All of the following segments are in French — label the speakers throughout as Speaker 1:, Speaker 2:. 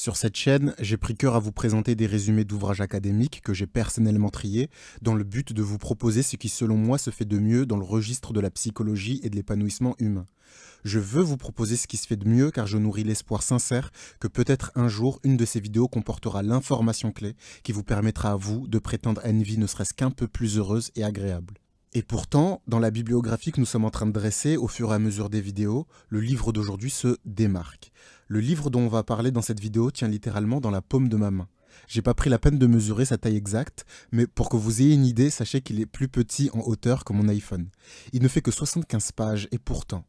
Speaker 1: Sur cette chaîne, j'ai pris cœur à vous présenter des résumés d'ouvrages académiques que j'ai personnellement triés dans le but de vous proposer ce qui selon moi se fait de mieux dans le registre de la psychologie et de l'épanouissement humain. Je veux vous proposer ce qui se fait de mieux car je nourris l'espoir sincère que peut-être un jour une de ces vidéos comportera l'information clé qui vous permettra à vous de prétendre à une vie ne serait-ce qu'un peu plus heureuse et agréable. Et pourtant, dans la bibliographie que nous sommes en train de dresser au fur et à mesure des vidéos, le livre d'aujourd'hui se démarque. Le livre dont on va parler dans cette vidéo tient littéralement dans la paume de ma main. J'ai pas pris la peine de mesurer sa taille exacte, mais pour que vous ayez une idée, sachez qu'il est plus petit en hauteur que mon iPhone. Il ne fait que 75 pages et pourtant,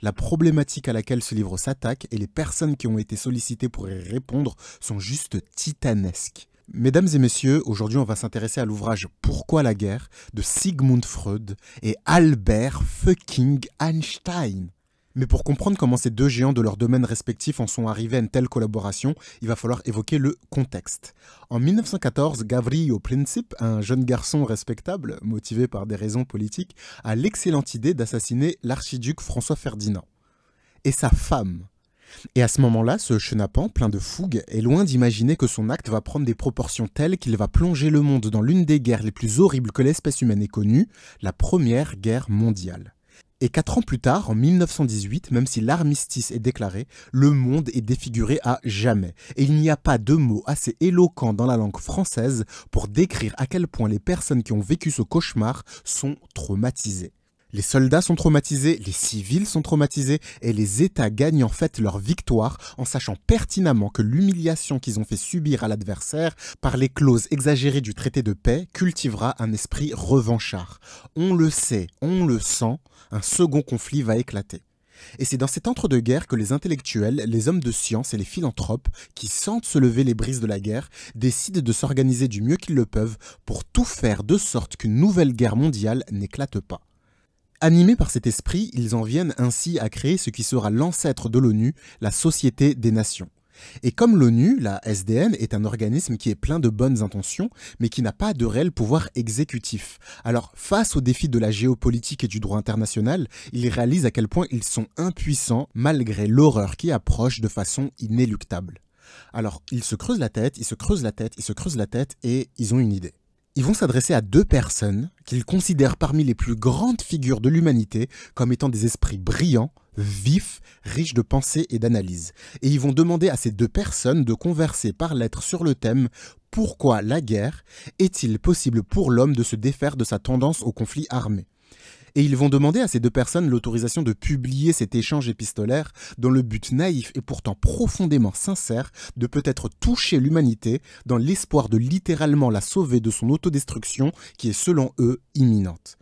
Speaker 1: la problématique à laquelle ce livre s'attaque et les personnes qui ont été sollicitées pour y répondre sont juste titanesques. Mesdames et messieurs, aujourd'hui on va s'intéresser à l'ouvrage Pourquoi la guerre de Sigmund Freud et Albert fucking Einstein. Mais pour comprendre comment ces deux géants de leur domaine respectif en sont arrivés à une telle collaboration, il va falloir évoquer le contexte. En 1914, Gavrilo Princip, un jeune garçon respectable, motivé par des raisons politiques, a l'excellente idée d'assassiner l'archiduc François Ferdinand et sa femme. Et à ce moment-là, ce chenapan, plein de fougue, est loin d'imaginer que son acte va prendre des proportions telles qu'il va plonger le monde dans l'une des guerres les plus horribles que l'espèce humaine ait connue, la Première Guerre mondiale. Et 4 ans plus tard, en 1918, même si l'armistice est déclaré, le monde est défiguré à jamais. Et il n'y a pas de mot assez éloquent dans la langue française pour décrire à quel point les personnes qui ont vécu ce cauchemar sont traumatisées. Les soldats sont traumatisés, les civils sont traumatisés et les États gagnent en fait leur victoire en sachant pertinemment que l'humiliation qu'ils ont fait subir à l'adversaire par les clauses exagérées du traité de paix cultivera un esprit revanchard. On le sait, on le sent, un second conflit va éclater. Et c'est dans cet entre-deux-guerres que les intellectuels, les hommes de science et les philanthropes, qui sentent se lever les brises de la guerre, décident de s'organiser du mieux qu'ils le peuvent pour tout faire de sorte qu'une nouvelle guerre mondiale n'éclate pas. Animés par cet esprit, ils en viennent ainsi à créer ce qui sera l'ancêtre de l'ONU, la Société des Nations. Et comme l'ONU, la SDN, est un organisme qui est plein de bonnes intentions, mais qui n'a pas de réel pouvoir exécutif. Alors, face aux défis de la géopolitique et du droit international, ils réalisent à quel point ils sont impuissants malgré l'horreur qui approche de façon inéluctable. Alors, ils se creusent la tête, ils se creusent la tête, ils se creusent la tête, et ils ont une idée. Ils vont s'adresser à deux personnes qu'ils considèrent parmi les plus grandes figures de l'humanité comme étant des esprits brillants, vifs, riches de pensée et d'analyse. Et ils vont demander à ces deux personnes de converser par lettres sur le thème « Pourquoi la guerre ? Est-il possible pour l'homme de se défaire de sa tendance au conflit armé ?» Et ils vont demander à ces deux personnes l'autorisation de publier cet échange épistolaire dans le but naïf et pourtant profondément sincère de peut-être toucher l'humanité dans l'espoir de littéralement la sauver de son autodestruction qui est selon eux imminente.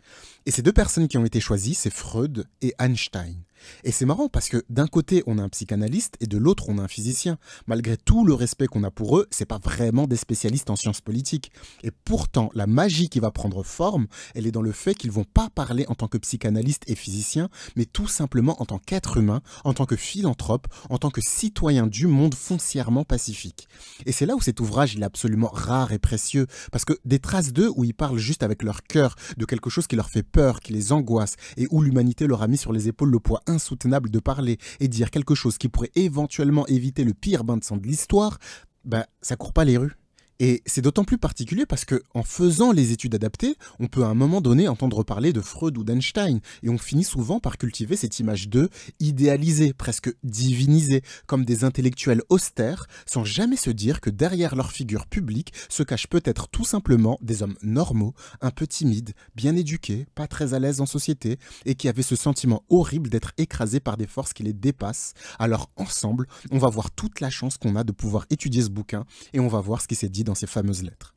Speaker 1: Et ces deux personnes qui ont été choisies, c'est Freud et Einstein. Et c'est marrant parce que d'un côté on a un psychanalyste et de l'autre on a un physicien. Malgré tout le respect qu'on a pour eux, c'est pas vraiment des spécialistes en sciences politiques. Et pourtant la magie qui va prendre forme, elle est dans le fait qu'ils vont pas parler en tant que psychanalyste et physicien, mais tout simplement en tant qu'être humain, en tant que philanthrope, en tant que citoyen du monde foncièrement pacifique. Et c'est là où cet ouvrage il est absolument rare et précieux, parce que des traces d'eux où ils parlent juste avec leur cœur de quelque chose qui leur fait peur, qui les angoisse, et où l'humanité leur a mis sur les épaules le poids insoutenable de parler et dire quelque chose qui pourrait éventuellement éviter le pire bain de sang de l'histoire, ça court pas les rues. Et c'est d'autant plus particulier parce que, en faisant les études adaptées, on peut à un moment donné entendre parler de Freud ou d'Einstein, et on finit souvent par cultiver cette image d'eux idéalisée, presque divinisée, comme des intellectuels austères, sans jamais se dire que derrière leur figure publique se cachent peut-être tout simplement des hommes normaux, un peu timides, bien éduqués, pas très à l'aise en société, et qui avaient ce sentiment horrible d'être écrasés par des forces qui les dépassent. Alors ensemble, on va voir toute la chance qu'on a de pouvoir étudier ce bouquin, et on va voir ce qui s'est dit dans ces fameuses lettres.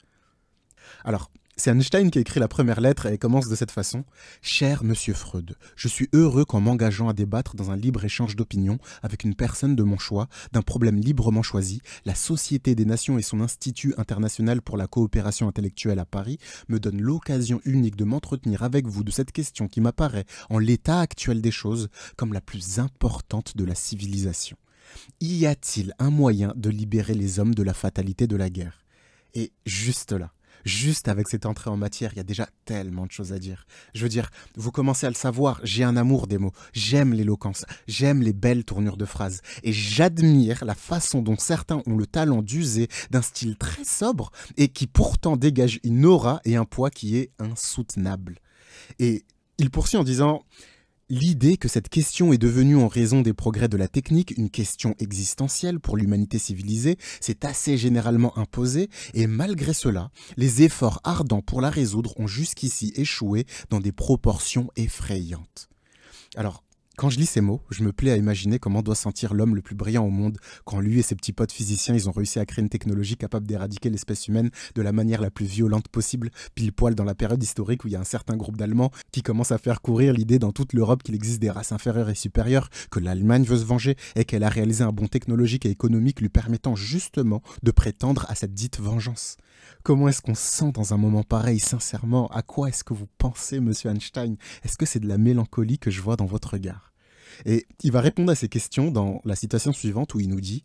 Speaker 1: Alors, c'est Einstein qui a écrit la première lettre et elle commence de cette façon. « Cher Monsieur Freud, je suis heureux qu'en m'engageant à débattre dans un libre échange d'opinions avec une personne de mon choix, d'un problème librement choisi, la Société des Nations et son Institut international pour la coopération intellectuelle à Paris me donnent l'occasion unique de m'entretenir avec vous de cette question qui m'apparaît, en l'état actuel des choses, comme la plus importante de la civilisation. Y a-t-il un moyen de libérer les hommes de la fatalité de la guerre ?» Et juste là, Juste avec cette entrée en matière, il y a déjà tellement de choses à dire. Je veux dire, vous commencez à le savoir, j'ai un amour des mots, j'aime l'éloquence, j'aime les belles tournures de phrases, et j'admire la façon dont certains ont le talent d'user d'un style très sobre et qui pourtant dégage une aura et un poids qui est insoutenable. Et il poursuit en disant: l'idée que cette question est devenue en raison des progrès de la technique une question existentielle pour l'humanité civilisée s'est assez généralement imposée et malgré cela, les efforts ardents pour la résoudre ont jusqu'ici échoué dans des proportions effrayantes. Alors, quand je lis ces mots, je me plais à imaginer comment doit sentir l'homme le plus brillant au monde quand lui et ses petits potes physiciens ils ont réussi à créer une technologie capable d'éradiquer l'espèce humaine de la manière la plus violente possible, pile poil dans la période historique où il y a un certain groupe d'Allemands qui commence à faire courir l'idée dans toute l'Europe qu'il existe des races inférieures et supérieures, que l'Allemagne veut se venger et qu'elle a réalisé un bond technologique et économique lui permettant justement de prétendre à cette dite vengeance. Comment est-ce qu'on se sent dans un moment pareil, sincèrement? À quoi est-ce que vous pensez, monsieur Einstein? Est-ce que c'est de la mélancolie que je vois dans votre regard? Et il va répondre à ces questions dans la citation suivante où il nous dit: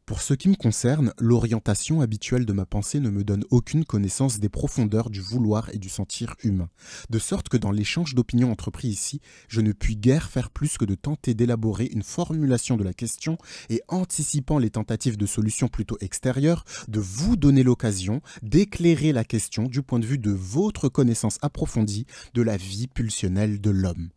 Speaker 1: pour ce qui me concerne, l'orientation habituelle de ma pensée ne me donne aucune connaissance des profondeurs du vouloir et du sentir humain. De sorte que dans l'échange d'opinions entrepris ici, je ne puis guère faire plus que de tenter d'élaborer une formulation de la question et, anticipant les tentatives de solution plutôt extérieures, de vous donner l'occasion d'éclairer la question du point de vue de votre connaissance approfondie de la vie pulsionnelle de l'homme.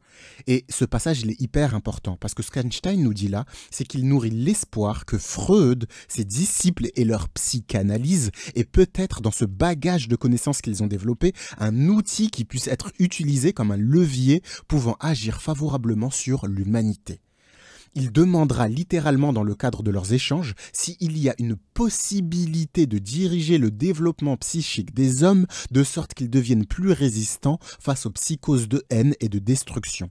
Speaker 1: Et ce passage, il est hyper important parce que ce qu'Einstein nous dit là, c'est qu'il nourrit l'espoir que Freud, ses disciples et leur psychanalyse et peut-être dans ce bagage de connaissances qu'ils ont développé, un outil qui puisse être utilisé comme un levier pouvant agir favorablement sur l'humanité. Il demandera littéralement dans le cadre de leurs échanges s'il y a une possibilité de diriger le développement psychique des hommes de sorte qu'ils deviennent plus résistants face aux psychoses de haine et de destruction.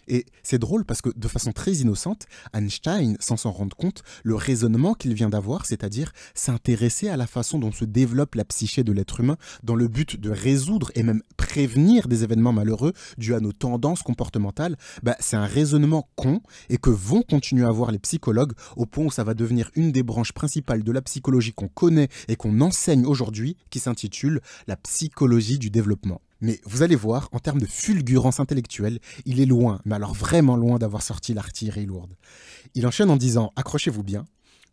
Speaker 1: Et c'est drôle parce que de façon très innocente, Einstein, sans s'en rendre compte, le raisonnement qu'il vient d'avoir, c'est-à-dire s'intéresser à la façon dont se développe la psyché de l'être humain dans le but de résoudre et même prévenir des événements malheureux dus à nos tendances comportementales, c'est un raisonnement con et que vont continuer à avoir les psychologues au point où ça va devenir une des branches principales de la psychologie qu'on connaît et qu'on enseigne aujourd'hui, qui s'intitule la psychologie du développement. Mais vous allez voir, en termes de fulgurance intellectuelle, il est loin, mais alors vraiment loin d'avoir sorti l'artillerie lourde. Il enchaîne en disant, accrochez-vous bien,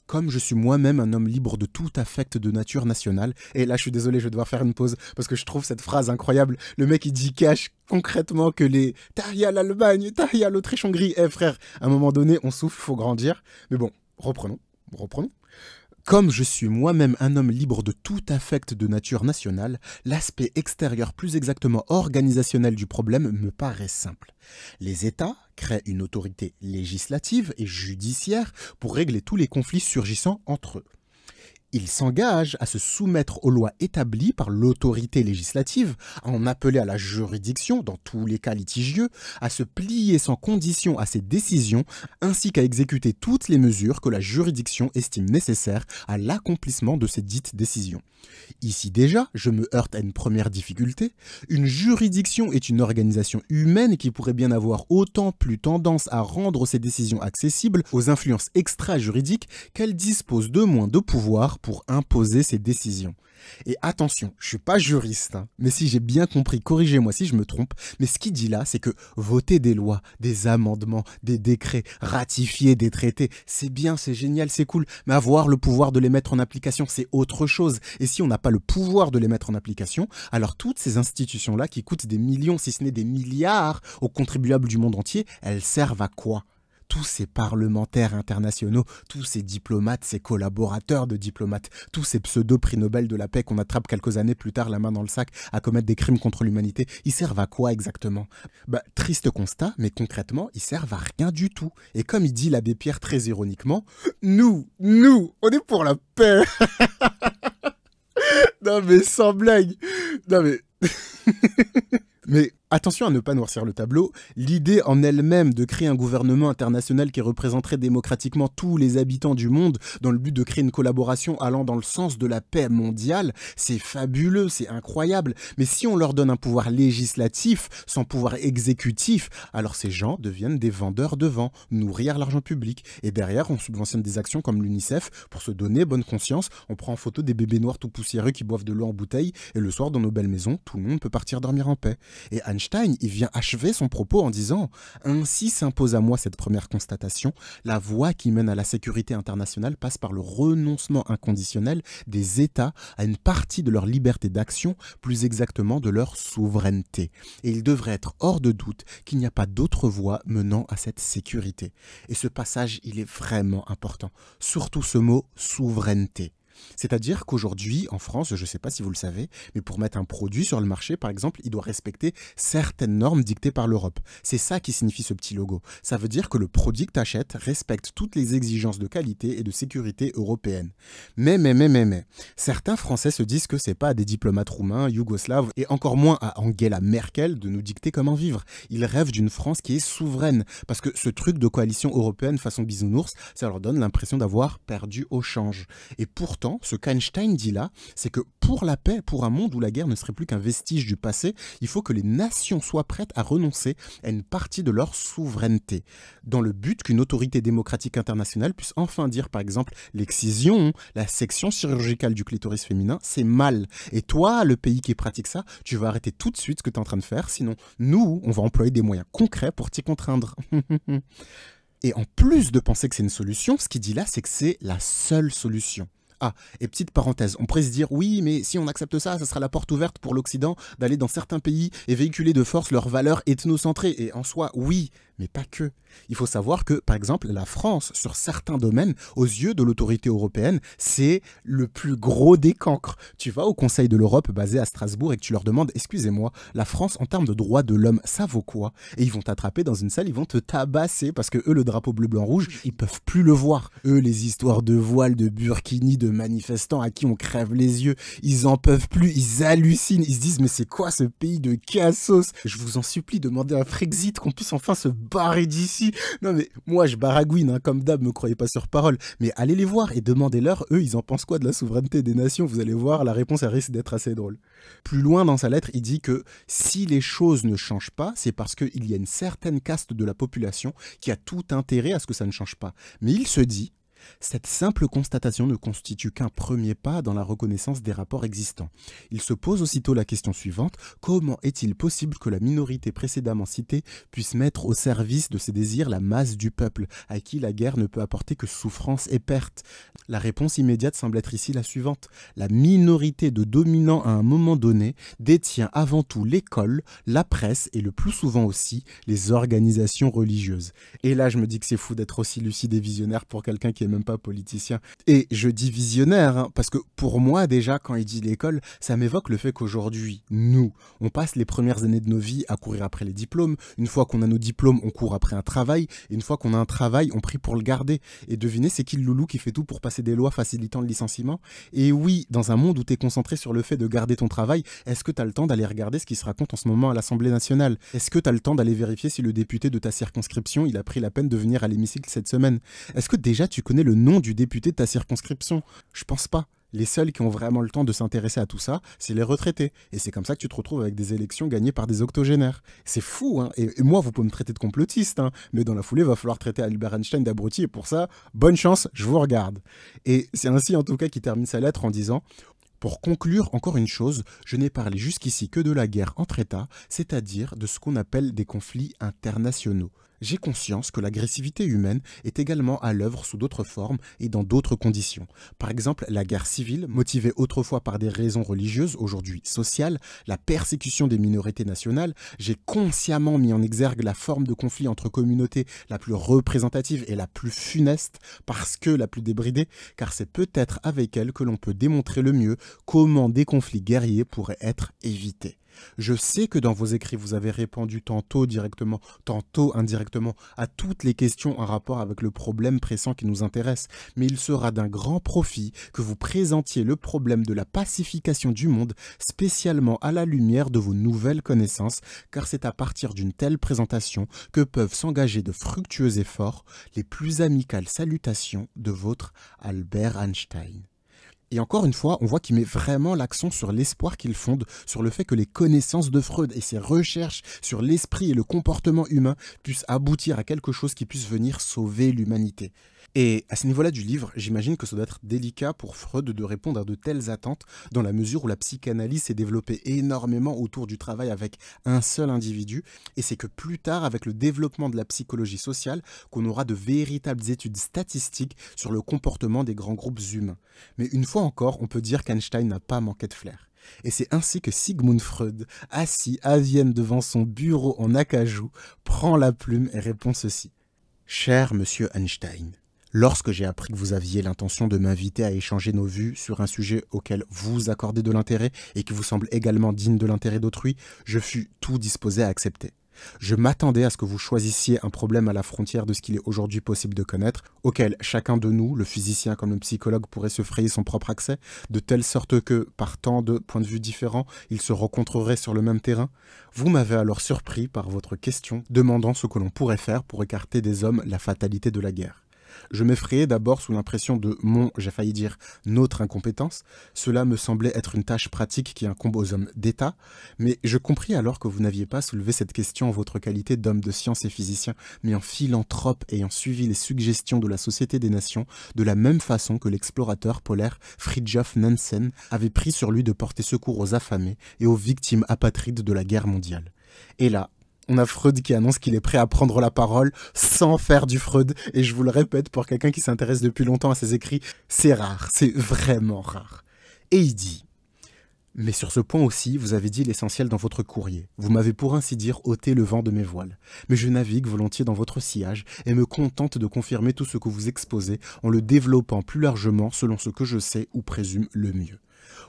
Speaker 1: comme je suis moi-même un homme libre de tout affect de nature nationale, et là je suis désolé, je vais devoir faire une pause, parce que je trouve cette phrase incroyable, le mec il dit cache concrètement que les « Tahia l'Allemagne, Tahia l'Autriche-Hongrie », frère, à un moment donné on souffle, il faut grandir, mais bon, reprenons. Comme je suis moi-même un homme libre de tout affect de nature nationale, l'aspect extérieur, plus exactement organisationnel du problème, me paraît simple. Les États créent une autorité législative et judiciaire pour régler tous les conflits surgissant entre eux. Ils s'engagent à se soumettre aux lois établies par l'autorité législative, à en appeler à la juridiction dans tous les cas litigieux, à se plier sans condition à ses décisions, ainsi qu'à exécuter toutes les mesures que la juridiction estime nécessaires à l'accomplissement de ces dites décisions. Ici déjà, je me heurte à une première difficulté. Une juridiction est une organisation humaine qui pourrait bien avoir autant plus tendance à rendre ses décisions accessibles aux influences extra-juridiques qu'elle dispose de moins de pouvoir pour imposer ses décisions. Et attention, je suis pas juriste, mais si j'ai bien compris, corrigez-moi si je me trompe, mais ce qu'il dit là, c'est que voter des lois, des amendements, des décrets, ratifier des traités, c'est bien, c'est génial, c'est cool, mais avoir le pouvoir de les mettre en application, c'est autre chose. Et si on n'a pas le pouvoir de les mettre en application, alors toutes ces institutions-là qui coûtent des millions, si ce n'est des milliards aux contribuables du monde entier, elles servent à quoi ? Tous ces parlementaires internationaux, tous ces diplomates, ces collaborateurs de diplomates, tous ces pseudo-prix Nobel de la paix qu'on attrape quelques années plus tard la main dans le sac à commettre des crimes contre l'humanité, ils servent à quoi exactement? Triste constat, mais concrètement, ils servent à rien du tout. Et comme il dit l'abbé Pierre très ironiquement, nous, on est pour la paix. Non mais sans blague. Non mais... Mais Attention à ne pas noircir le tableau, l'idée en elle-même de créer un gouvernement international qui représenterait démocratiquement tous les habitants du monde dans le but de créer une collaboration allant dans le sens de la paix mondiale, c'est fabuleux, c'est incroyable. Mais si on leur donne un pouvoir législatif sans pouvoir exécutif, alors ces gens deviennent des vendeurs de vent, nourrir l'argent public. Et derrière, on subventionne des actions comme l'UNICEF pour se donner bonne conscience. On prend en photo des bébés noirs tout poussiéreux qui boivent de l'eau en bouteille et le soir, dans nos belles maisons, tout le monde peut partir dormir en paix. Et Einstein, il vient achever son propos en disant « Ainsi s'impose à moi cette première constatation, la voie qui mène à la sécurité internationale passe par le renoncement inconditionnel des États à une partie de leur liberté d'action, plus exactement de leur souveraineté. Et il devrait être hors de doute qu'il n'y a pas d'autre voie menant à cette sécurité. » Et ce passage, il est vraiment important, surtout ce mot « souveraineté ». C'est-à-dire qu'aujourd'hui, en France, je ne sais pas si vous le savez, mais pour mettre un produit sur le marché, par exemple, il doit respecter certaines normes dictées par l'Europe. C'est ça qui signifie ce petit logo. Ça veut dire que le produit que tu achètes respecte toutes les exigences de qualité et de sécurité européennes. Mais, certains Français se disent que c'est pas à des diplomates roumains, yougoslaves et encore moins à Angela Merkel de nous dicter comment vivre. Ils rêvent d'une France qui est souveraine, parce que ce truc de coalition européenne façon bisounours, ça leur donne l'impression d'avoir perdu au change. Et pourtant, ce qu'Einstein dit là, c'est que pour la paix, pour un monde où la guerre ne serait plus qu'un vestige du passé, il faut que les nations soient prêtes à renoncer à une partie de leur souveraineté, dans le but qu'une autorité démocratique internationale puisse enfin dire, par exemple, l'excision, la section chirurgicale du clitoris féminin, c'est mal. Et toi, le pays qui pratique ça, tu vas arrêter tout de suite ce que tu es en train de faire, sinon nous, on va employer des moyens concrets pour t'y contraindre. Et en plus de penser que c'est une solution, ce qu'il dit là, c'est que c'est la seule solution. Ah, et petite parenthèse, on pourrait se dire, oui, mais si on accepte ça, ça sera la porte ouverte pour l'Occident d'aller dans certains pays et véhiculer de force leurs valeurs ethnocentrées. Et en soi, oui, mais pas que. Il faut savoir que, par exemple, la France, sur certains domaines, aux yeux de l'autorité européenne, c'est le plus gros des cancres. Tu vas au Conseil de l'Europe basé à Strasbourg et que tu leur demandes, excusez-moi, la France, en termes de droits de l'homme, ça vaut quoi? Et ils vont t'attraper dans une salle, ils vont te tabasser parce que eux, le drapeau bleu, blanc, rouge, ils peuvent plus le voir. Eux, les histoires de voile, de burkini, de manifestants à qui on crève les yeux, ils en peuvent plus, ils hallucinent, ils se disent, mais c'est quoi ce pays de cassos? Je vous en supplie, demandez un Frexit, qu'on puisse enfin se barrer d'ici. Non mais moi je baragouine, hein, comme d'hab, me croyez pas sur parole, mais allez les voir et demandez-leur, eux ils en pensent quoi de la souveraineté des nations, vous allez voir, la réponse elle risque d'être assez drôle. Plus loin dans sa lettre, il dit que si les choses ne changent pas, c'est parce qu'il y a une certaine caste de la population qui a tout intérêt à ce que ça ne change pas. Mais il se dit, cette simple constatation ne constitue qu'un premier pas dans la reconnaissance des rapports existants. Il se pose aussitôt la question suivante, comment est-il possible que la minorité précédemment citée puisse mettre au service de ses désirs la masse du peuple, à qui la guerre ne peut apporter que souffrance et perte? La réponse immédiate semble être ici la suivante. La minorité de dominants à un moment donné détient avant tout l'école, la presse et le plus souvent aussi les organisations religieuses. Et là je me dis que c'est fou d'être aussi lucide et visionnaire pour quelqu'un qui est même pas politicien. Et je dis visionnaire, hein, parce que pour moi, déjà, quand il dit l'école, ça m'évoque le fait qu'aujourd'hui, nous, on passe les premières années de nos vies à courir après les diplômes. Une fois qu'on a nos diplômes, on court après un travail. Et une fois qu'on a un travail, on prie pour le garder. Et devinez, c'est qui le loulou qui fait tout pour passer des lois facilitant le licenciement? Et oui, dans un monde où tu es concentré sur le fait de garder ton travail, est-ce que tu as le temps d'aller regarder ce qui se raconte en ce moment à l'Assemblée nationale? Est-ce que tu as le temps d'aller vérifier si le député de ta circonscription, il a pris la peine de venir à l'hémicycle cette semaine? Est-ce que déjà tu connais le nom du député de ta circonscription? Je pense pas. Les seuls qui ont vraiment le temps de s'intéresser à tout ça, c'est les retraités. Et c'est comme ça que tu te retrouves avec des élections gagnées par des octogénaires. C'est fou, hein. Et moi, vous pouvez me traiter de complotiste, hein. Mais dans la foulée, il va falloir traiter Albert Einstein d'abruti. Et pour ça, bonne chance, je vous regarde. Et c'est ainsi, en tout cas, qu'il termine sa lettre en disant... Pour conclure, encore une chose, je n'ai parlé jusqu'ici que de la guerre entre États, c'est-à-dire de ce qu'on appelle des conflits internationaux. J'ai conscience que l'agressivité humaine est également à l'œuvre sous d'autres formes et dans d'autres conditions. Par exemple, la guerre civile, motivée autrefois par des raisons religieuses, aujourd'hui sociales, la persécution des minorités nationales. J'ai consciemment mis en exergue la forme de conflit entre communautés la plus représentative et la plus funeste, parce que la plus débridée, car c'est peut-être avec elle que l'on peut démontrer le mieux comment des conflits guerriers pourraient être évités. Je sais que dans vos écrits, vous avez répondu tantôt directement, tantôt indirectement à toutes les questions en rapport avec le problème pressant qui nous intéresse, mais il sera d'un grand profit que vous présentiez le problème de la pacification du monde spécialement à la lumière de vos nouvelles connaissances, car c'est à partir d'une telle présentation que peuvent s'engager de fructueux efforts. Les plus amicales salutations de votre Albert Einstein. Et encore une fois, on voit qu'il met vraiment l'accent sur l'espoir qu'il fonde sur le fait que les connaissances de Freud et ses recherches sur l'esprit et le comportement humain puissent aboutir à quelque chose qui puisse venir sauver l'humanité. Et à ce niveau-là du livre, j'imagine que ça doit être délicat pour Freud de répondre à de telles attentes dans la mesure où la psychanalyse s'est développée énormément autour du travail avec un seul individu. Et c'est que plus tard, avec le développement de la psychologie sociale, qu'on aura de véritables études statistiques sur le comportement des grands groupes humains. Mais une fois encore, on peut dire qu'Einstein n'a pas manqué de flair. Et c'est ainsi que Sigmund Freud, assis à Vienne devant son bureau en acajou, prend la plume et répond ceci. « Cher monsieur Einstein, lorsque j'ai appris que vous aviez l'intention de m'inviter à échanger nos vues sur un sujet auquel vous accordez de l'intérêt et qui vous semble également digne de l'intérêt d'autrui, je fus tout disposé à accepter. Je m'attendais à ce que vous choisissiez un problème à la frontière de ce qu'il est aujourd'hui possible de connaître, auquel chacun de nous, le physicien comme le psychologue, pourrait se frayer son propre accès, de telle sorte que, par tant de points de vue différents, ils se rencontreraient sur le même terrain. Vous m'avez alors surpris par votre question, demandant ce que l'on pourrait faire pour écarter des hommes la fatalité de la guerre. Je m'effrayais d'abord sous l'impression de j'ai failli dire, notre incompétence. Cela me semblait être une tâche pratique qui incombe aux hommes d'État, mais je compris alors que vous n'aviez pas soulevé cette question en votre qualité d'homme de science et physicien, mais en philanthrope ayant suivi les suggestions de la Société des Nations, de la même façon que l'explorateur polaire Fridtjof Nansen avait pris sur lui de porter secours aux affamés et aux victimes apatrides de la guerre mondiale. Et là, on a Freud qui annonce qu'il est prêt à prendre la parole sans faire du Freud. Et je vous le répète, pour quelqu'un qui s'intéresse depuis longtemps à ses écrits, c'est rare, c'est vraiment rare. Et il dit « Mais sur ce point aussi, vous avez dit l'essentiel dans votre courrier. Vous m'avez pour ainsi dire ôté le vent de mes voiles. Mais je navigue volontiers dans votre sillage et me contente de confirmer tout ce que vous exposez en le développant plus largement selon ce que je sais ou présume le mieux.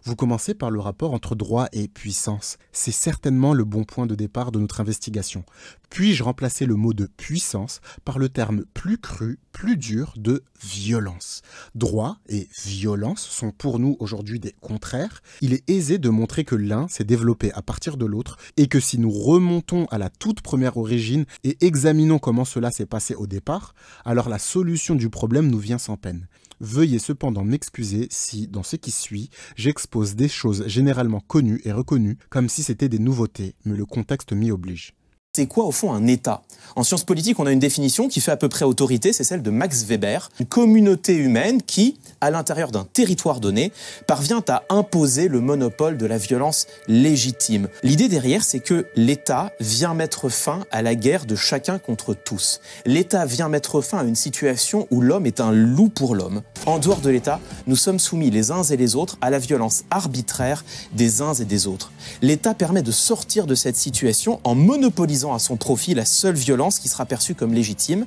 Speaker 1: Vous commencez par le rapport entre droit et puissance. C'est certainement le bon point de départ de notre investigation. Puis-je remplacer le mot de puissance par le terme plus cru, plus dur de violence. Droit et violence sont pour nous aujourd'hui des contraires. Il est aisé de montrer que l'un s'est développé à partir de l'autre et que si nous remontons à la toute première origine et examinons comment cela s'est passé au départ, alors la solution du problème nous vient sans peine. Veuillez cependant m'excuser si, dans ce qui suit, j'expose des choses généralement connues et reconnues comme si c'était des nouveautés, mais le contexte m'y oblige.
Speaker 2: C'est quoi au fond un État? En sciences politiques, on a une définition qui fait à peu près autorité, c'est celle de Max Weber. Une communauté humaine qui, à l'intérieur d'un territoire donné, parvient à imposer le monopole de la violence légitime. L'idée derrière, c'est que l'État vient mettre fin à la guerre de chacun contre tous. L'État vient mettre fin à une situation où l'homme est un loup pour l'homme. En dehors de l'État, nous sommes soumis les uns et les autres à la violence arbitraire des uns et des autres. L'État permet de sortir de cette situation en monopolisant à son profit la seule violence qui sera perçue comme légitime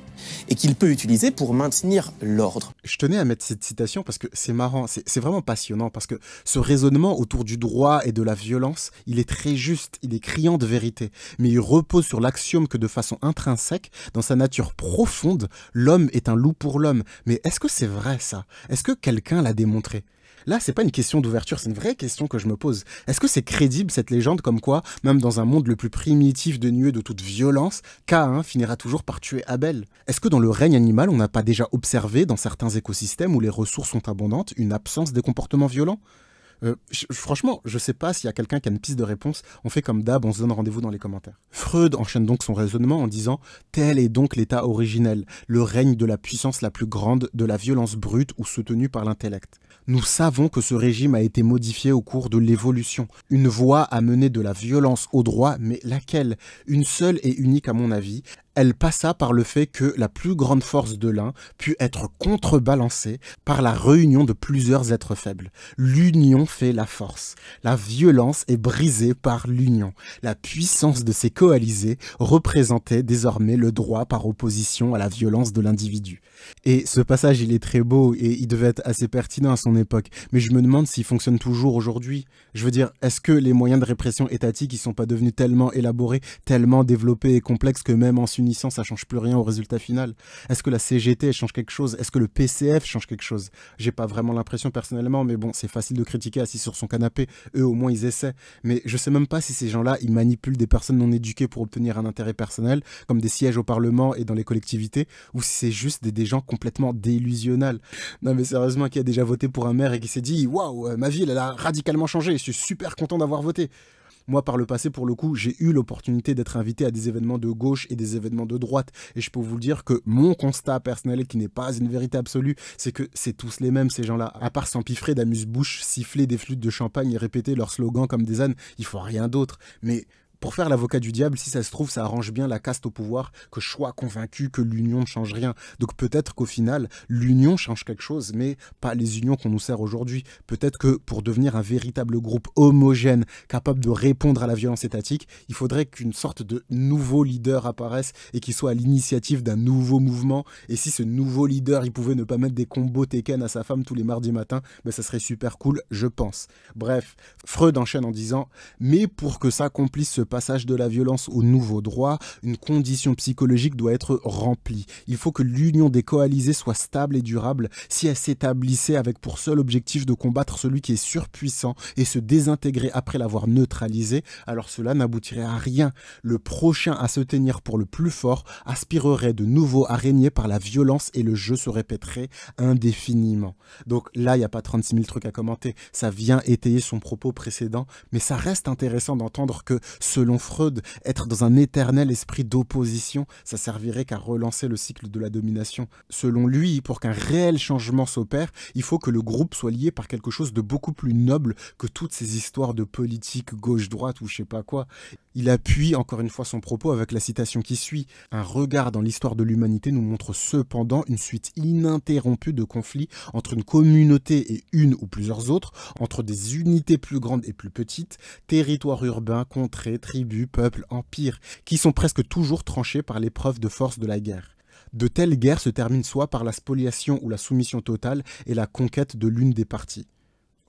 Speaker 2: et qu'il peut utiliser pour maintenir l'ordre.
Speaker 1: Je tenais à mettre cette citation parce que c'est marrant, c'est vraiment passionnant parce que ce raisonnement autour du droit et de la violence, il est très juste, il est criant de vérité, mais il repose sur l'axiome que de façon intrinsèque, dans sa nature profonde, l'homme est un loup pour l'homme. Mais est-ce que c'est vrai ça? Est-ce que quelqu'un l'a démontré? Là, c'est pas une question d'ouverture, c'est une vraie question que je me pose. Est-ce que c'est crédible cette légende comme quoi, même dans un monde le plus primitif dénué de toute violence, Caïn finira toujours par tuer Abel? Est-ce que dans le règne animal, on n'a pas déjà observé, dans certains écosystèmes où les ressources sont abondantes, une absence des comportements violents? Franchement, je sais pas s'il y a quelqu'un qui a une piste de réponse. On fait comme d'hab, on se donne rendez-vous dans les commentaires. Freud enchaîne donc son raisonnement en disant « Tel est donc l'état originel, le règne de la puissance la plus grande, de la violence brute ou soutenue par l'intellect. Nous savons que ce régime a été modifié au cours de l'évolution. Une voie a mené de la violence au droit, mais laquelle? Une seule et unique à mon avis. Elle passa par le fait que la plus grande force de l'un put être contrebalancée par la réunion de plusieurs êtres faibles. L'union fait la force. La violence est brisée par l'union. La puissance de ces coalisés représentait désormais le droit par opposition à la violence de l'individu. Et ce passage, il est très beau et il devait être assez pertinent à son époque. Mais je me demande s'il fonctionne toujours aujourd'hui. Je veux dire, est-ce que les moyens de répression étatique, ils sont pas devenus tellement élaborés, tellement développés et complexes que même en s'unissant, ça change plus rien au résultat final? Est-ce que la CGT change quelque chose? Est-ce que le PCF change quelque chose? J'ai pas vraiment l'impression personnellement, mais bon, c'est facile de critiquer assis sur son canapé. Eux, au moins, ils essaient. Mais je sais même pas si ces gens-là, ils manipulent des personnes non éduquées pour obtenir un intérêt personnel, comme des sièges au Parlement et dans les collectivités, ou si c'est juste des gens complètement délusionnels. Non mais sérieusement, qui a déjà voté pour un maire et qui s'est dit « Waouh, ma ville, elle a radicalement changé, je suis super content d'avoir voté ». Moi, par le passé, pour le coup, j'ai eu l'opportunité d'être invité à des événements de gauche et des événements de droite. Et je peux vous dire que mon constat personnel, qui n'est pas une vérité absolue, c'est que c'est tous les mêmes, ces gens-là. À part s'empiffrer d'amuse-bouche, siffler des flûtes de champagne et répéter leurs slogans comme des ânes, il faut rien d'autre. Mais pour faire l'avocat du diable, si ça se trouve, ça arrange bien la caste au pouvoir, que je sois convaincu que l'union ne change rien. Donc peut-être qu'au final, l'union change quelque chose, mais pas les unions qu'on nous sert aujourd'hui. Peut-être que pour devenir un véritable groupe homogène, capable de répondre à la violence étatique, il faudrait qu'une sorte de nouveau leader apparaisse et qu'il soit à l'initiative d'un nouveau mouvement. Et si ce nouveau leader, il pouvait ne pas mettre des combos Tekken à sa femme tous les mardis matins, ben ça serait super cool, je pense. Bref, Freud enchaîne en disant « Mais pour que s'accomplisse ce passage de la violence au nouveau droit, une condition psychologique doit être remplie. Il faut que l'union des coalisés soit stable et durable. Si elle s'établissait avec pour seul objectif de combattre celui qui est surpuissant et se désintégrer après l'avoir neutralisé, alors cela n'aboutirait à rien. Le prochain à se tenir pour le plus fort aspirerait de nouveau à régner par la violence et le jeu se répéterait indéfiniment. » Donc là, il n'y a pas 36 000 trucs à commenter. Ça vient étayer son propos précédent, mais ça reste intéressant d'entendre que selon Freud, être dans un éternel esprit d'opposition, ça servirait qu'à relancer le cycle de la domination. Selon lui, pour qu'un réel changement s'opère, il faut que le groupe soit lié par quelque chose de beaucoup plus noble que toutes ces histoires de politique gauche-droite ou je sais pas quoi. Il appuie encore une fois son propos avec la citation qui suit. « Un regard dans l'histoire de l'humanité nous montre cependant une suite ininterrompue de conflits entre une communauté et une ou plusieurs autres, entre des unités plus grandes et plus petites, territoires urbains, contrées, tribus, peuples, empires, qui sont presque toujours tranchés par l'épreuve de force de la guerre. De telles guerres se terminent soit par la spoliation ou la soumission totale et la conquête de l'une des parties.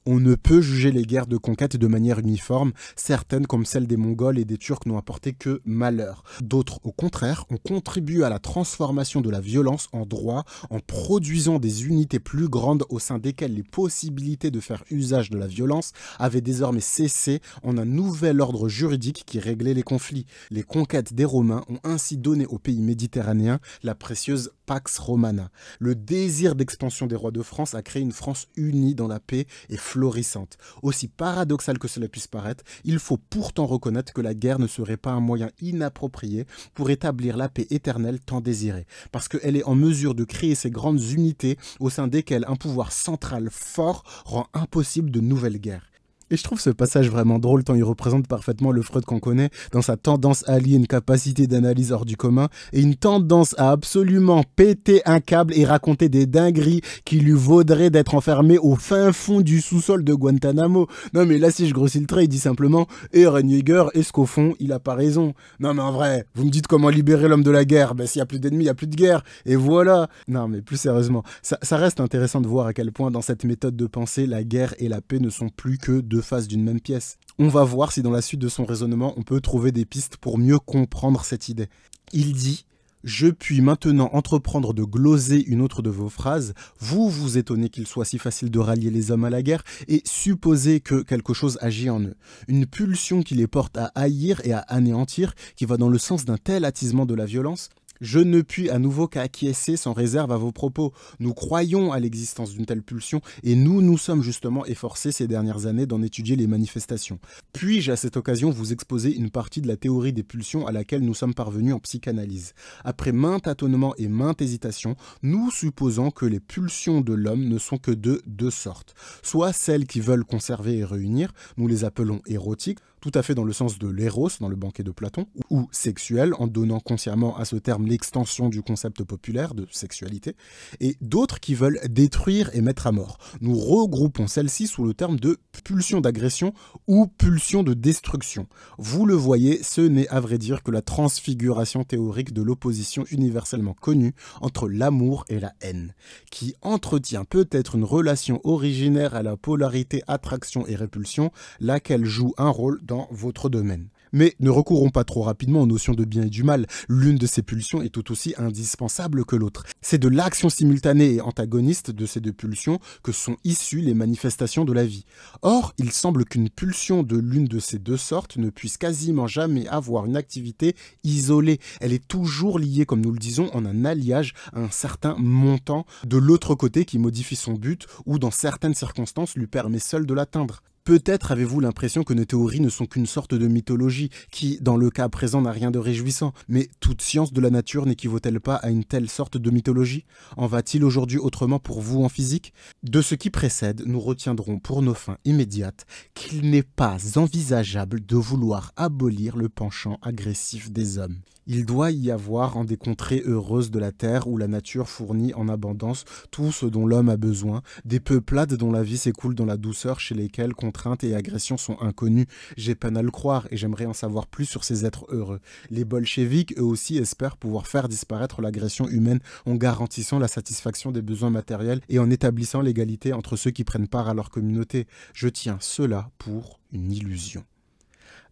Speaker 1: On ne peut juger les guerres de conquête de manière uniforme, certaines comme celle des Mongols et des Turcs n'ont apporté que malheur. D'autres, au contraire, ont contribué à la transformation de la violence en droit en produisant des unités plus grandes au sein desquelles les possibilités de faire usage de la violence avaient désormais cessé en un nouvel ordre juridique qui réglait les conflits. Les conquêtes des Romains ont ainsi donné aux pays méditerranéens la précieuse Pax Romana. Le désir d'expansion des rois de France a créé une France unie dans la paix et florissante. Aussi paradoxal que cela puisse paraître, il faut pourtant reconnaître que la guerre ne serait pas un moyen inapproprié pour établir la paix éternelle tant désirée, parce qu'elle est en mesure de créer ces grandes unités au sein desquelles un pouvoir central fort rend impossible de nouvelles guerres. Et je trouve ce passage vraiment drôle tant il représente parfaitement le Freud qu'on connaît dans sa tendance à lier une capacité d'analyse hors du commun et une tendance à absolument péter un câble et raconter des dingueries qui lui vaudraient d'être enfermé au fin fond du sous-sol de Guantanamo. Non mais là si je grossis le trait, il dit simplement « Eh Reniger, est-ce qu'au fond, il a pas raison ?» Non mais en vrai, vous me dites comment libérer l'homme de la guerre? Ben s'il y a plus d'ennemis, il y a plus de guerre. Et voilà. Non mais plus sérieusement, ça reste intéressant de voir à quel point dans cette méthode de pensée, la guerre et la paix ne sont plus que deux faces d'une même pièce. On va voir si dans la suite de son raisonnement, on peut trouver des pistes pour mieux comprendre cette idée. Il dit « Je puis maintenant entreprendre de gloser une autre de vos phrases. Vous vous étonnez qu'il soit si facile de rallier les hommes à la guerre et supposez que quelque chose agit en eux. Une pulsion qui les porte à haïr et à anéantir, qui va dans le sens d'un tel attisement de la violence. Je ne puis à nouveau qu'acquiescer sans réserve à vos propos. Nous croyons à l'existence d'une telle pulsion et nous sommes justement efforcés ces dernières années d'en étudier les manifestations. Puis-je à cette occasion vous exposer une partie de la théorie des pulsions à laquelle nous sommes parvenus en psychanalyse. Après maintes tâtonnements et maintes hésitations, nous supposons que les pulsions de l'homme ne sont que de deux sortes. Soit celles qui veulent conserver et réunir, nous les appelons érotiques, tout à fait dans le sens de l'éros, dans le banquet de Platon, ou sexuel, en donnant consciemment à ce terme l'extension du concept populaire de sexualité, et d'autres qui veulent détruire et mettre à mort. Nous regroupons celles-ci sous le terme de pulsion d'agression ou pulsion de destruction. Vous le voyez, ce n'est à vrai dire que la transfiguration théorique de l'opposition universellement connue entre l'amour et la haine, qui entretient peut-être une relation originaire à la polarité attraction et répulsion, laquelle joue un rôle dans votre domaine. Mais ne recourons pas trop rapidement aux notions de bien et du mal. L'une de ces pulsions est tout aussi indispensable que l'autre. C'est de l'action simultanée et antagoniste de ces deux pulsions que sont issues les manifestations de la vie. Or, il semble qu'une pulsion de l'une de ces deux sortes ne puisse quasiment jamais avoir une activité isolée. Elle est toujours liée, comme nous le disons, en un alliage à un certain montant de l'autre côté qui modifie son but ou, dans certaines circonstances, lui permet seul de l'atteindre. Peut-être avez-vous l'impression que nos théories ne sont qu'une sorte de mythologie qui, dans le cas présent, n'a rien de réjouissant. Mais toute science de la nature n'équivaut-elle pas à une telle sorte de mythologie? En va-t-il aujourd'hui autrement pour vous en physique? De ce qui précède, nous retiendrons pour nos fins immédiates qu'il n'est pas envisageable de vouloir abolir le penchant agressif des hommes. Il doit y avoir en des contrées heureuses de la terre où la nature fournit en abondance tout ce dont l'homme a besoin, des peuplades dont la vie s'écoule dans la douceur chez lesquelles contraintes et agressions sont inconnues. J'ai peine à le croire et j'aimerais en savoir plus sur ces êtres heureux. Les bolcheviks, eux aussi, espèrent pouvoir faire disparaître l'agression humaine en garantissant la satisfaction des besoins matériels et en établissant l'égalité entre ceux qui prennent part à leur communauté. Je tiens cela pour une illusion.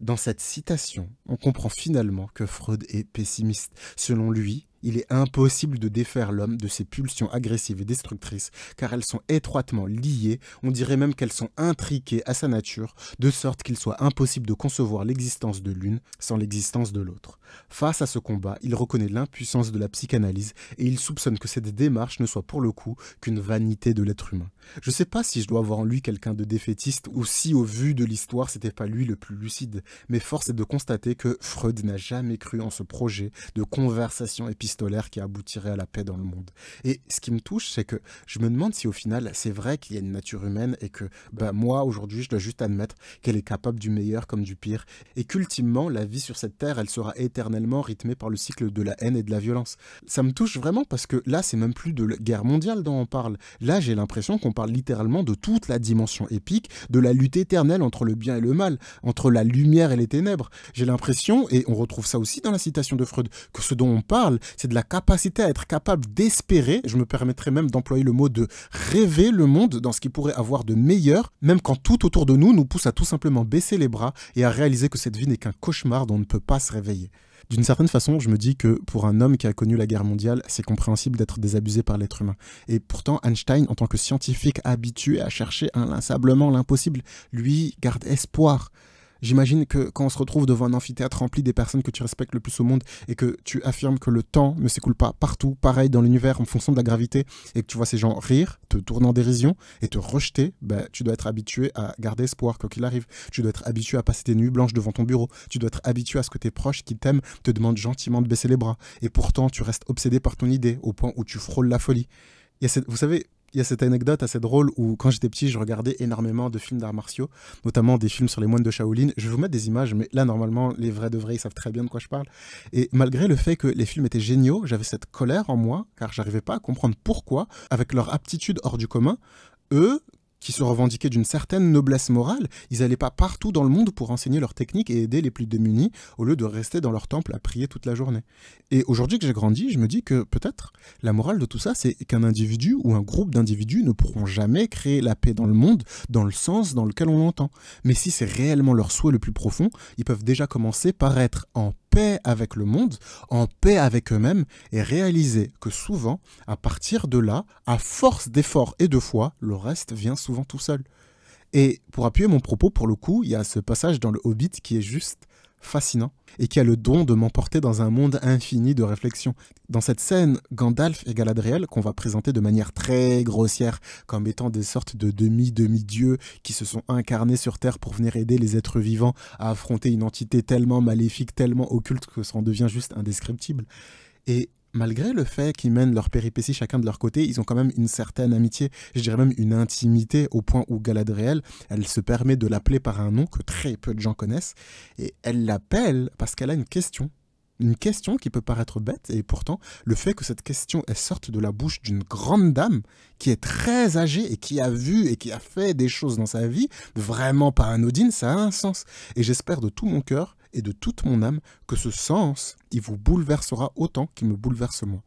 Speaker 1: Dans cette citation, on comprend finalement que Freud est pessimiste. Selon lui, il est impossible de défaire l'homme de ses pulsions agressives et destructrices, car elles sont étroitement liées, on dirait même qu'elles sont intriquées à sa nature, de sorte qu'il soit impossible de concevoir l'existence de l'une sans l'existence de l'autre. Face à ce combat, il reconnaît l'impuissance de la psychanalyse et il soupçonne que cette démarche ne soit pour le coup qu'une vanité de l'être humain. Je ne sais pas si je dois avoir en lui quelqu'un de défaitiste ou si au vu de l'histoire c'était pas lui le plus lucide, mais force est de constater que Freud n'a jamais cru en ce projet de conversation épistolaire qui aboutirait à la paix dans le monde. Et ce qui me touche, c'est que je me demande si au final c'est vrai qu'il y a une nature humaine et que moi aujourd'hui je dois juste admettre qu'elle est capable du meilleur comme du pire et qu'ultimement la vie sur cette terre elle sera éternellement rythmée par le cycle de la haine et de la violence. Ça me touche vraiment parce que là c'est même plus de la guerre mondiale dont on parle. Là j'ai l'impression qu'on parle littéralement de toute la dimension épique de la lutte éternelle entre le bien et le mal, entre la lumière et les ténèbres. J'ai l'impression, et on retrouve ça aussi dans la citation de Freud, que ce dont on parle c'est de la capacité à être capable d'espérer, je me permettrais même d'employer le mot de rêver le monde dans ce qui pourrait avoir de meilleur, même quand tout autour de nous nous pousse à tout simplement baisser les bras et à réaliser que cette vie n'est qu'un cauchemar dont on ne peut pas se réveiller. D'une certaine façon, je me dis que pour un homme qui a connu la guerre mondiale, c'est compréhensible d'être désabusé par l'être humain. Et pourtant, Einstein, en tant que scientifique habitué à chercher inlassablement l'impossible, lui garde espoir. J'imagine que quand on se retrouve devant un amphithéâtre rempli des personnes que tu respectes le plus au monde et que tu affirmes que le temps ne s'écoule pas partout, pareil dans l'univers en fonction de la gravité, et que tu vois ces gens rire, te tourner en dérision et te rejeter, tu dois être habitué à garder espoir quoi qu'il arrive. Tu dois être habitué à passer tes nuits blanches devant ton bureau. Tu dois être habitué à ce que tes proches qui t'aiment te demandent gentiment de baisser les bras. Et pourtant, tu restes obsédé par ton idée au point où tu frôles la folie. Vous savez, il y a cette anecdote assez drôle où, quand j'étais petit, je regardais énormément de films d'arts martiaux, notamment des films sur les moines de Shaolin. Je vais vous mettre des images, mais là, normalement, les vrais de vrais, ils savent très bien de quoi je parle. Et malgré le fait que les films étaient géniaux, j'avais cette colère en moi, car j'arrivais pas à comprendre pourquoi, avec leur aptitude hors du commun, eux, qui se revendiquaient d'une certaine noblesse morale, ils n'allaient pas partout dans le monde pour enseigner leurs techniques et aider les plus démunis, au lieu de rester dans leur temple à prier toute la journée. Et aujourd'hui que j'ai grandi, je me dis que peut-être la morale de tout ça, c'est qu'un individu ou un groupe d'individus ne pourront jamais créer la paix dans le monde dans le sens dans lequel on l'entend. Mais si c'est réellement leur souhait le plus profond, ils peuvent déjà commencer par être en paix avec le monde, en paix avec eux-mêmes et réaliser que souvent, à partir de là, à force d'efforts et de foi, le reste vient souvent tout seul. Et pour appuyer mon propos, pour le coup, il y a ce passage dans le Hobbit qui est juste fascinant et qui a le don de m'emporter dans un monde infini de réflexion. Dans cette scène, Gandalf et Galadriel, qu'on va présenter de manière très grossière comme étant des sortes de demi-dieux qui se sont incarnés sur Terre pour venir aider les êtres vivants à affronter une entité tellement maléfique, tellement occulte que ça en devient juste indescriptible. Et Malgré le fait qu'ils mènent leurs péripéties chacun de leur côté, ils ont quand même une certaine amitié, je dirais même une intimité, au point où Galadriel, elle se permet de l'appeler par un nom que très peu de gens connaissent, et elle l'appelle parce qu'elle a une question. Une question qui peut paraître bête, et pourtant, le fait que cette question elle sorte de la bouche d'une grande dame qui est très âgée et qui a vu et qui a fait des choses dans sa vie, vraiment pas anodines, ça a un sens. Et j'espère de tout mon cœur et de toute mon âme que ce sens, il vous bouleversera autant qu'il me bouleverse moi.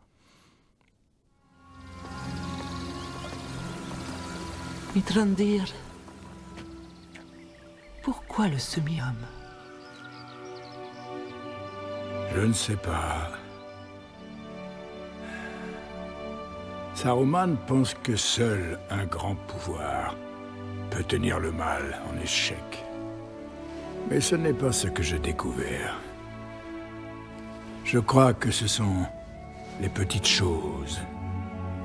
Speaker 3: Mithrandir, pourquoi le semi-homme?
Speaker 4: Je ne sais pas. Saruman pense que seul un grand pouvoir peut tenir le mal en échec. Mais ce n'est pas ce que j'ai découvert. Je crois que ce sont les petites choses,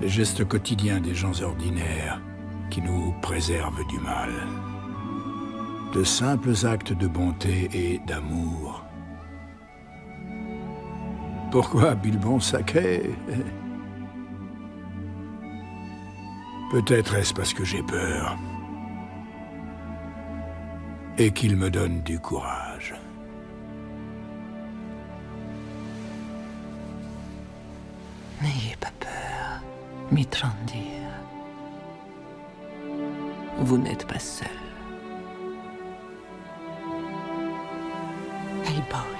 Speaker 4: les gestes quotidiens des gens ordinaires qui nous préservent du mal. De simples actes de bonté et d'amour. Pourquoi Bilbon sacré? Peut-être est-ce parce que j'ai peur. Et qu'il me donne du courage.
Speaker 3: N'ayez pas peur, Mithrandir. Vous n'êtes pas seul. Hellboy.